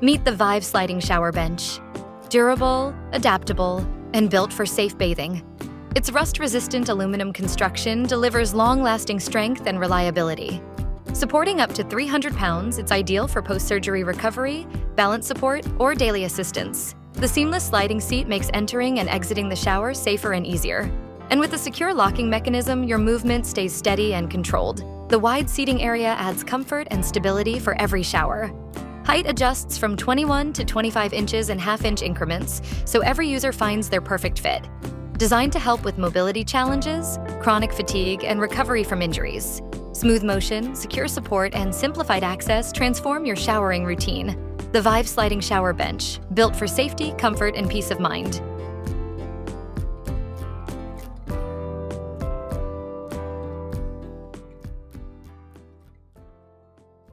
Meet the Vive Sliding Shower Bench. Durable, adaptable, and built for safe bathing. Its rust-resistant aluminum construction delivers long-lasting strength and reliability. Supporting up to 300 pounds, it's ideal for post-surgery recovery, balance support, or daily assistance. The seamless sliding seat makes entering and exiting the shower safer and easier. And with a secure locking mechanism, your movement stays steady and controlled. The wide seating area adds comfort and stability for every shower. Height adjusts from 21 to 25 inches in half-inch increments, so every user finds their perfect fit. Designed to help with mobility challenges, chronic fatigue, and recovery from injuries. Smooth motion, secure support, and simplified access transform your showering routine. The Vive Sliding Shower Bench, built for safety, comfort, and peace of mind.